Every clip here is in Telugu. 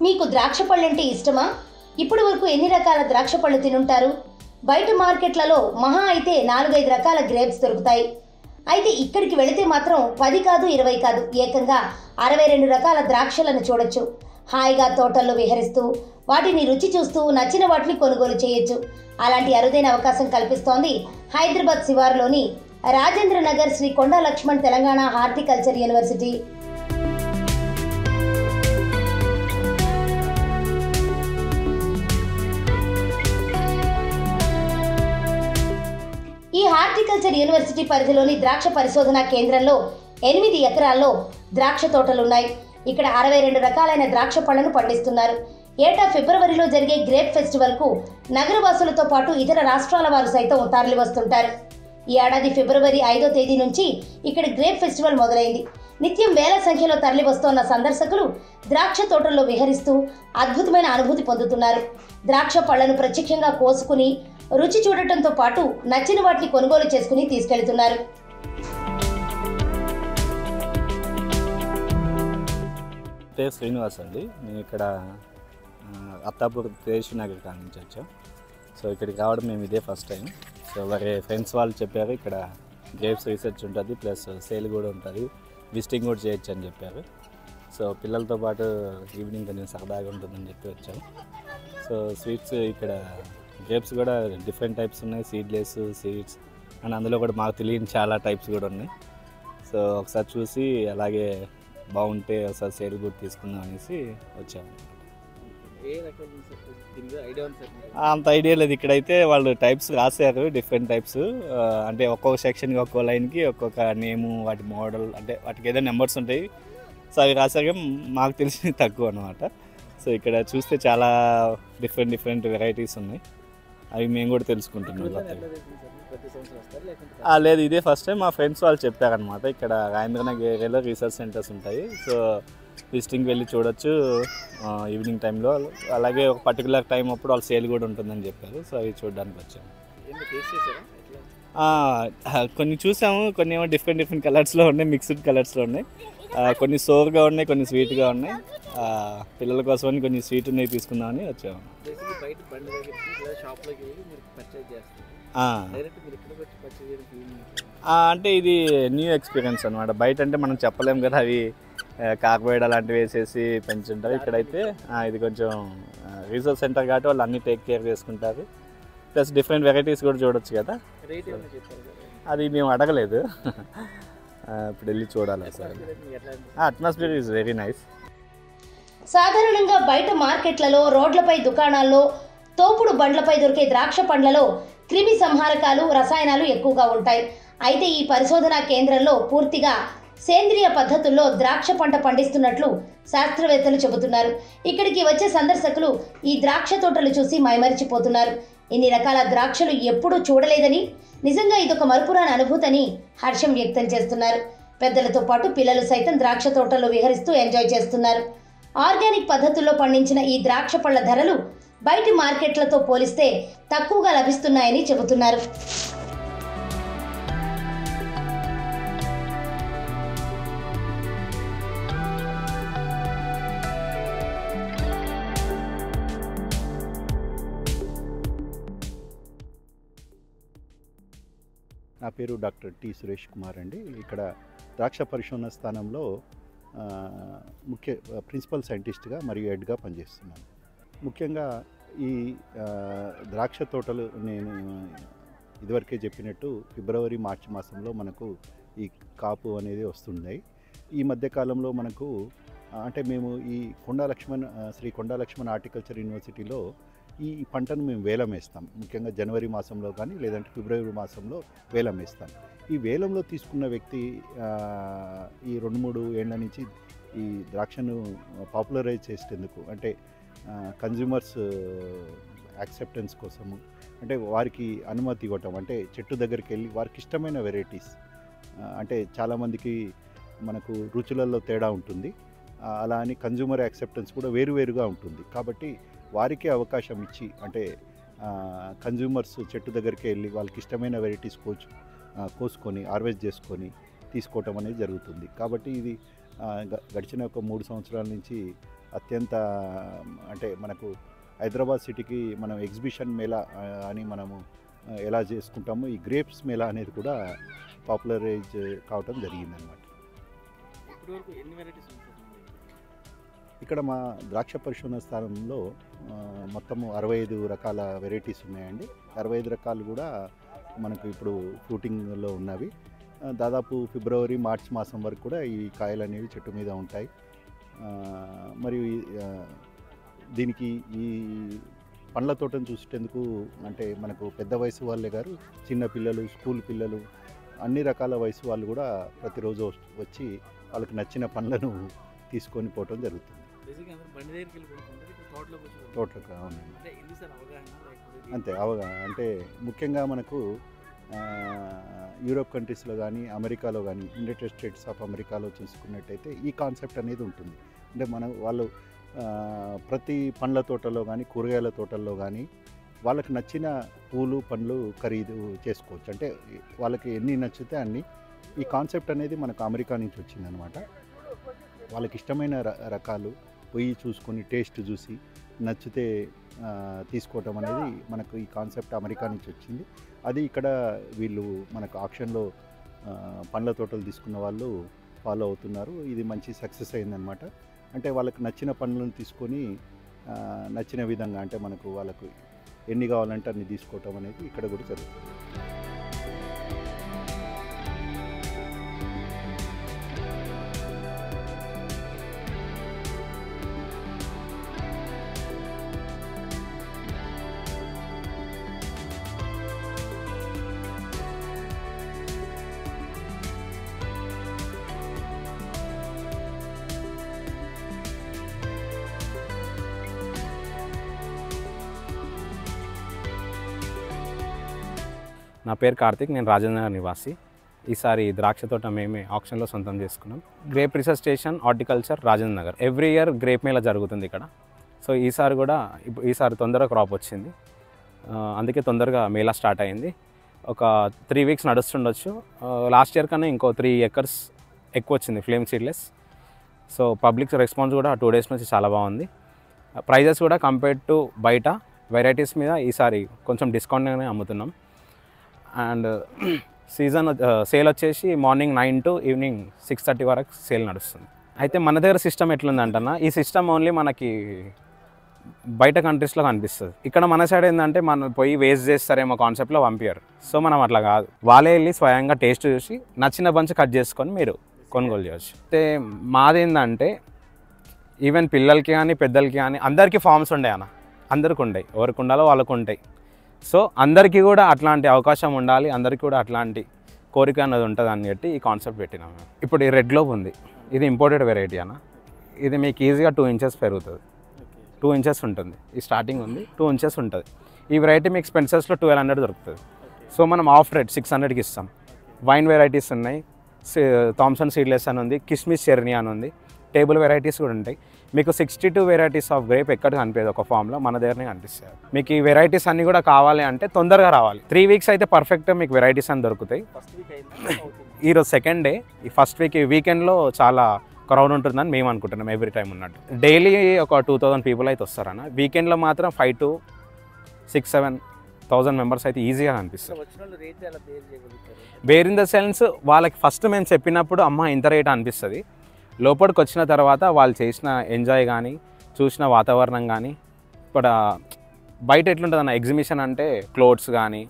మీకు ద్రాక్ష పళ్ళంటే ఇష్టమా? ఇప్పటి వరకు ఎన్ని రకాల ద్రాక్ష పళ్ళు తినుంటారు? బయట మార్కెట్లలో మహా అయితే 4-5 రకాల గ్రేప్స్ దొరుకుతాయి. అయితే ఇక్కడికి వెళితే మాత్రం 10 కాదు 20 కాదు ఏకంగా 62 రకాల ద్రాక్షలను చూడొచ్చు. హాయిగా తోటల్లో విహరిస్తూ వాటిని రుచి చూస్తూ నచ్చిన వాటిని కొనుగోలు చేయొచ్చు. అలాంటి అరుదైన అవకాశం కల్పిస్తోంది హైదరాబాద్ శివారులోని రాజేంద్ర నగర్ శ్రీ కొండా లక్ష్మణ్ తెలంగాణ హార్టికల్చర్ యూనివర్సిటీ. ఈ హార్టికల్చర్ యూనివర్సిటీ పరిధిలోని ద్రాక్ష పరిశోధనా కేంద్రంలో 8 ఎకరాల్లో ద్రాక్ష తోటలున్నాయి. ఇక్కడ 62 రకాలైన ద్రాక్ష పళ్లను పండిస్తున్నారు. ఏటా ఫిబ్రవరిలో జరిగే గ్రేప్ ఫెస్టివల్కు నగరవాసులతో పాటు ఇతర రాష్ట్రాల వారు సైతం తరలి వస్తుంటారు. ఈ ఏడాది ఫిబ్రవరి 5వ తేదీ నుంచి ఇక్కడ గ్రేప్ ఫెస్టివల్ మొదలైంది. నిత్యం వేల సంఖ్యలో తరలి వస్తోన్న సందర్శకులు ద్రాక్ష తోటల్లో విహరిస్తూ అద్భుతమైన అనుభూతి పొందుతున్నారు. ద్రాక్ష పళ్లను ప్రత్యక్షంగా కోసుకుని రుచి చూడటంతో పాటు నచ్చిన వాటిని కొనుగోలు చేసుకుని తీసుకెళ్తున్నారు. పేరు శ్రీనివాస్ అండి. నేను ఇక్కడ అత్తాపూర్ తేజస్వి నగర్ కాడ నుంచి వచ్చాం. సో ఇక్కడికి రావడం మేము ఇదే ఫస్ట్ టైం. సో వారి ఫ్రెండ్స్ వాళ్ళు చెప్పారు ఇక్కడ గ్రేప్స్ రీసెర్చ్ ఉంటుంది, ప్లస్ సేల్ కూడా ఉంటుంది, విజిటింగ్ కూడా చేయొచ్చు అని చెప్పారు. సో పిల్లలతో పాటు ఈవినింగ్ కొంచెం సరదాగా ఉంటుందని చెప్పి వచ్చాం. సో స్వీట్స్ ఇక్కడ గ్రేప్స్ కూడా డిఫరెంట్ టైప్స్ ఉన్నాయి, సీడ్లెస్, సీడ్స్ అండ్ అందులో కూడా మాకు తెలియని చాలా టైప్స్ కూడా ఉన్నాయి. సో ఒకసారి చూసి అలాగే బాగుంటే ఒకసారి సేల్ కూడా తీసుకుందాం అనేసి వచ్చాము. అంత ఐడియా లేదు. ఇక్కడైతే వాళ్ళు టైప్స్ రాశారు, డిఫరెంట్ టైప్స్. అంటే ఒక్కొక్క సెక్షన్కి ఒక్కొక్క లైన్కి ఒక్కొక్క నేము, వాటి మోడల్, అంటే వాటికి ఏదో నెంబర్స్ ఉంటాయి. సో అవి రాశాక మాకు తెలిసింది తక్కువ అనమాట. సో ఇక్కడ చూస్తే చాలా డిఫరెంట్ వెరైటీస్ ఉన్నాయి. అవి మేము కూడా తెలుసుకుంటున్నాం. లేదు, ఇదే ఫస్ట్ టైం. మా ఫ్రెండ్స్ వాళ్ళు చెప్పారనమాట ఇక్కడ రాజేంద్రనగర్ ఏరియాలో రీసెర్చ్ సెంటర్స్ ఉంటాయి, సో విజిటింగ్ వెళ్ళి చూడొచ్చు ఈవినింగ్ టైంలో. అలాగే ఒక పర్టికులర్ టైం అప్పుడు వాళ్ళు సేల్ కూడా ఉంటుందని చెప్పారు. సో అవి చూడడానికి వచ్చాము. కొన్ని చూసాము, కొన్ని ఏమో డిఫరెంట్ కలర్స్లో ఉన్నాయి, మిక్స్డ్ కలర్స్లో ఉన్నాయి. కొన్ని సోర్గా ఉన్నాయి, కొన్ని స్వీట్గా ఉన్నాయి. పిల్లల కోసమని కొన్ని స్వీట్ ఉన్నాయి తీసుకుందామని వచ్చాము. అంటే ఇది న్యూ ఎక్స్పీరియన్స్ అనమాట. బయట అంటే మనం చెప్పలేము కదా, అవి కార్బోహైడ్ అలాంటివి వేసేసి పెంచుంటారు. ఇక్కడైతే ఇది కొంచెం రీసెర్చ్ సెంటర్ కాబట్టి వాళ్ళు అన్నీ టేక్ కేర్ చేసుకుంటారు. ప్లస్ డిఫరెంట్ వెరైటీస్ కూడా చూడొచ్చు కదా. అది మేము అడగలేదు, ఇప్పుడు వెళ్ళి చూడాలి sir. Atmosphere is very nice. సాధారణంగా బయట మార్కెట్లలో, రోడ్లపై, దుకాణాల్లో, తోపుడు బండ్లపై దొరికే ద్రాక్ష పండ్లలో క్రిమి సంహారకాలు, రసాయనాలు ఎక్కువగా ఉంటాయి. అయితే ఈ పరిశోధనా కేంద్రంలో పూర్తిగా సేంద్రియ పద్ధతుల్లో ద్రాక్ష పంట పండిస్తున్నట్లు శాస్త్రవేత్తలు చెబుతున్నారు. ఇక్కడికి వచ్చే సందర్శకులు ఈ ద్రాక్ష తోటలు చూసి మైమరిచిపోతున్నారు. ఇన్ని రకాల ద్రాక్షలు ఎప్పుడూ చూడలేదని, నిజంగా ఇదొక మరుపురాని అనుభూతిని హర్షం వ్యక్తం చేస్తున్నారు. పెద్దలతో పాటు పిల్లలు సైతం ద్రాక్ష తోటల్లో విహరిస్తూ ఎంజాయ్ చేస్తున్నారు. ఆర్గానిక్ పద్ధతుల్లో పండించిన ఈ ద్రాక్ష పళ్ళ ధరలు బయటి మార్కెట్లతో పోలిస్తే తక్కువగా లభిస్తున్నాయని చెబుతున్నారు. నా పేరు డాక్టర్ టి సురేష్ కుమార్ అండి. ఇక్కడ ద్రాక్ష పరిశోధన స్థానంలో ముఖ్య ప్రిన్సిపల్ సైంటిస్ట్గా మరియు హెడ్గా పనిచేస్తున్నాను. ముఖ్యంగా ఈ ద్రాక్ష తోటలు నేను ఇదివరకే చెప్పినట్టు ఫిబ్రవరి మార్చి మాసంలో మనకు ఈ కాపు అనేది వస్తున్నాయి. ఈ మధ్యకాలంలో మనకు అంటే మేము ఈ శ్రీ కొండా లక్ష్మణ్ హార్టికల్చర్ యూనివర్సిటీలో ఈ పంటను మేము వేలం వేస్తాం. ముఖ్యంగా జనవరి మాసంలో కానీ లేదంటే ఫిబ్రవరి మాసంలో వేలం వేస్తాం. ఈ వేలంలో తీసుకున్న వ్యక్తి ఈ 2-3 ఏళ్ల నుంచి ఈ ద్రాక్షను పాపులరైజ్ చేసేందుకు, అంటే కన్జ్యూమర్స్ యాక్సెప్టెన్స్ కోసము, అంటే వారికి అనుమతి ఇవ్వటం, అంటే చెట్టు దగ్గరికి వెళ్ళి వారికి ఇష్టమైన వెరైటీస్, అంటే చాలామందికి మనకు రుచులలో తేడా ఉంటుంది, అలా అని కన్జ్యూమర్ యాక్సెప్టెన్స్ కూడా వేరువేరుగా ఉంటుంది. కాబట్టి వారికే అవకాశం ఇచ్చి, అంటే కన్జ్యూమర్స్ చెట్టు దగ్గరికి వెళ్ళి వాళ్ళకి ఇష్టమైన వెరైటీస్ కోసుకొని హార్వెస్ట్ చేసుకొని తీసుకోవటం అనేది జరుగుతుంది. కాబట్టి ఇది గడిచిన ఒక 3 సంవత్సరాల నుంచి అత్యంత అంటే మనకు హైదరాబాద్ సిటీకి మనం ఎగ్జిబిషన్ మేళా అని మనము ఎలా చేసుకుంటామో ఈ గ్రేప్స్ మేళా అనేది కూడా పాపులరైజ్ కావటం జరిగిందనమాట. ఇక్కడ మా ద్రాక్ష పరిశోధన స్థానంలో మొత్తము 65 రకాల వెరైటీస్ ఉన్నాయండి. 65 రకాలు కూడా మనకు ఇప్పుడు ఫ్రూటింగ్లో ఉన్నవి. దాదాపు ఫిబ్రవరి మార్చ్ మాసం వరకు కూడా ఈ కాయలు అనేవి చెట్టు మీద ఉంటాయి. మరియు దీనికి ఈ పండ్ల తోటను చూసేందుకు అంటే మనకు పెద్ద వయసు వాళ్ళే గారు, చిన్న పిల్లలు, స్కూల్ పిల్లలు, అన్ని రకాల వయసు వాళ్ళు కూడా ప్రతిరోజు వచ్చి వాళ్ళకి నచ్చిన పండ్లను తీసుకొని పోవటం జరుగుతుంది. తోటలకు అవునండి, అంతే అవగాహన. అంటే ముఖ్యంగా మనకు యూరోప్ కంట్రీస్లో కానీ అమెరికాలో కానీ యునైటెడ్ స్టేట్స్ ఆఫ్ అమెరికాలో చూసుకున్నట్టయితే ఈ కాన్సెప్ట్ అనేది ఉంటుంది. అంటే వాళ్ళు ప్రతి పండ్ల తోటలో కానీ కూరగాయల తోటల్లో కానీ వాళ్ళకి నచ్చిన పూలు పండ్లు ఖరీదు చేసుకోవచ్చు. అంటే వాళ్ళకి ఎన్ని నచ్చితే అన్ని. ఈ కాన్సెప్ట్ అనేది మనకు అమెరికా నుంచి వచ్చిందనమాట. వాళ్ళకి ఇష్టమైన రకాలు పోయి చూసుకొని టేస్ట్ చూసి నచ్చితే తీసుకోవటం అనేది మనకు ఈ కాన్సెప్ట్ అమెరికా నుంచి వచ్చింది. అది ఇక్కడ వీళ్ళు మనకు ఆక్షన్లో పండ్ల తోటలు తీసుకున్న వాళ్ళు ఫాలో అవుతున్నారు. ఇది మంచి సక్సెస్ అయిందనమాట. అంటే వాళ్ళకి నచ్చిన పండ్లను తీసుకొని నచ్చిన విధంగా అంటే మనకు వాళ్ళకు ఎన్ని కావాలంటే అన్ని తీసుకోవటం అనేది ఇక్కడ కూడా జరుగుతుంది. నా పేరు కార్తిక్, నేను రాజేంద్రనగర్ నివాసి. ఈసారి ద్రాక్ష తోట మేమే ఆప్షన్లో సొంతం చేసుకున్నాం. Grape research station horticulture Rajendranagar. Every year grape Mela జరుగుతుంది ఇక్కడ. సో ఈసారి కూడా ఈసారి తొందరగా క్రాప్ వచ్చింది, అందుకే తొందరగా మేళా స్టార్ట్ అయింది. ఒక 3 వీక్స్ నడుస్తుండొచ్చు. లాస్ట్ ఇయర్ కన్నా ఇంకో 3 acres ఎక్కువ వచ్చింది flame seedless. So public response కూడా 2 days నుంచి చాలా బాగుంది. ప్రైజెస్ కూడా కంపేర్డ్ టు బయట వెరైటీస్ మీద ఈసారి కొంచెం డిస్కౌంట్గానే అమ్ముతున్నాం. అండ్ సీజన్ సేల్ వచ్చేసి మార్నింగ్ 9 to ఈవినింగ్ 6:30 వరకు సేల్ నడుస్తుంది. అయితే మన దగ్గర సిస్టమ్ ఎట్లుందంటన్నా, ఈ సిస్టమ్ ఓన్లీ మనకి బయట కంట్రీస్లో కనిపిస్తుంది. ఇక్కడ మన సైడ్ ఏంటంటే మనం పోయి వేస్ట్ చేస్తారేమో కాన్సెప్ట్లో పంపించారు. సో మనం అట్లా కాదు, వాళ్ళే వెళ్ళి స్వయంగా టేస్ట్ చూసి నచ్చిన బంచ్ కట్ చేసుకొని మీరు కొనుగోలు చేయవచ్చు. అయితే మాదేంటంటే ఈవెన్ పిల్లలకి కానీ పెద్దలకి కానీ అందరికీ ఫార్మ్స్ ఉండే అన్న, అందరికి ఉంటాయి, ఎవరికి ఉండాలో వాళ్ళకు ఉంటాయి. సో అందరికీ కూడా అట్లాంటి అవకాశం ఉండాలి, అందరికీ కూడా అట్లాంటి కోరిక అన్నది ఉంటుంది అని చెప్పి ఈ కాన్సెప్ట్ పెట్టినాము. ఇప్పుడు ఈ రెడ్ గ్లోబ్ ఉంది, ఇది ఇంపోర్టెడ్ వెరైటీ అన్న. ఇది మీకు ఈజీగా 2 inches పెరుగుతుంది, 2 inches ఉంటుంది. ఈ స్టార్టింగ్ ఉంది 2 inches ఉంటుంది. ఈ వెరైటీ మీకు స్పెన్సర్స్లో 1200 దొరుకుతుంది. సో మనం ఆఫ్ రేట్ 600కి ఇస్తాం. వైన్ వెరైటీస్ ఉన్నాయి, థామ్సన్ సీడ్లెస్ అని ఉంది, కిస్మిస్ చెర్నీ అని ఉంది, టేబుల్ వెరైటీస్ కూడా ఉంటాయి. మీకు 62 వెరైటీస్ ఆఫ్ గ్రేప్ ఎక్కడ కనిపించదు, ఒక ఫామ్లో మన దగ్గరనే కనిపిస్తాయి. మీకు ఈ వెరైటీస్ అన్నీ కూడా కావాలి అంటే తొందరగా రావాలి. 3 weeks అయితే పర్ఫెక్ట్ మీకు వెరైటీస్ అని దొరుకుతాయి. ఈరోజు 2nd day. ఈ ఫస్ట్ వీక్ ఈ వీకెండ్లో చాలా క్రౌడ్ ఉంటుందని మేము అనుకుంటున్నాం, ఎవ్రీ టైం ఉన్నట్టు. డైలీ ఒక 2000 people అయితే వస్తారన్న. వీకెండ్లో మాత్రం 5 to 6-7,000 members అయితే ఈజీగా కనిపిస్తారు. బేర్ ఇన్ ద సెన్స్ వాళ్ళకి ఫస్ట్ మేము చెప్పినప్పుడు అమ్మ ఇంత రేట్ అనిపిస్తుంది. లోపలికి వచ్చిన తర్వాత వాళ్ళు చేసిన ఎంజాయ్ కానీ చూసిన వాతావరణం కానీ, ఇప్పుడు బయట ఎట్లుంటుంది అన్న ఎగ్జిబిషన్ అంటే క్లోత్స్ కానీ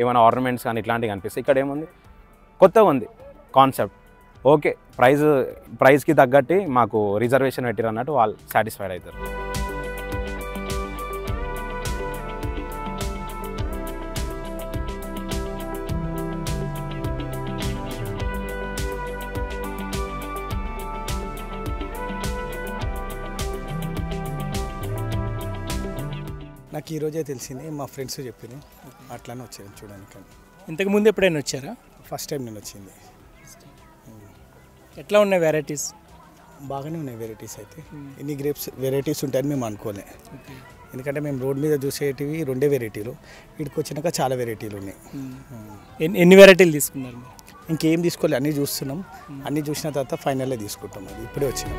ఏమైనా ఆర్నమెంట్స్ కానీ ఇట్లాంటివి కనిపిస్తాయి. ఇక్కడ ఏముంది, కొత్తగా ఉంది కాన్సెప్ట్. ఓకే, ప్రైస్కి తగ్గట్టు మాకు రిజర్వేషన్ పెట్టిరు అన్నట్టు వాళ్ళు సాటిస్ఫైడ్ అవుతారు. నాకు ఈరోజే తెలిసింది, మా ఫ్రెండ్స్ చెప్పిన అట్లానే వచ్చాను చూడడానికి. ఇంతకుముందు ఎప్పుడైనా వచ్చారా? ఫస్ట్ టైం నేను వచ్చింది. ఎట్లా ఉన్నాయి వెరైటీస్? బాగానే ఉన్నాయి వెరైటీస్. అయితే ఎన్ని గ్రేప్స్ వెరైటీస్ ఉంటాయని మేము అనుకోలే, ఎందుకంటే మేము రోడ్ మీద చూసేటివి 2 వెరైటీలు, ఇక్కడికి వచ్చినాక చాలా వెరైటీలు ఉన్నాయి. ఎన్ని వెరైటీలు తీసుకున్నారు? ఇంకేం తీసుకోలే, అన్నీ చూస్తున్నాం. అన్నీ చూసిన తర్వాత ఫైనల్లే తీసుకుంటాం. అది ఇప్పుడే వచ్చినాం.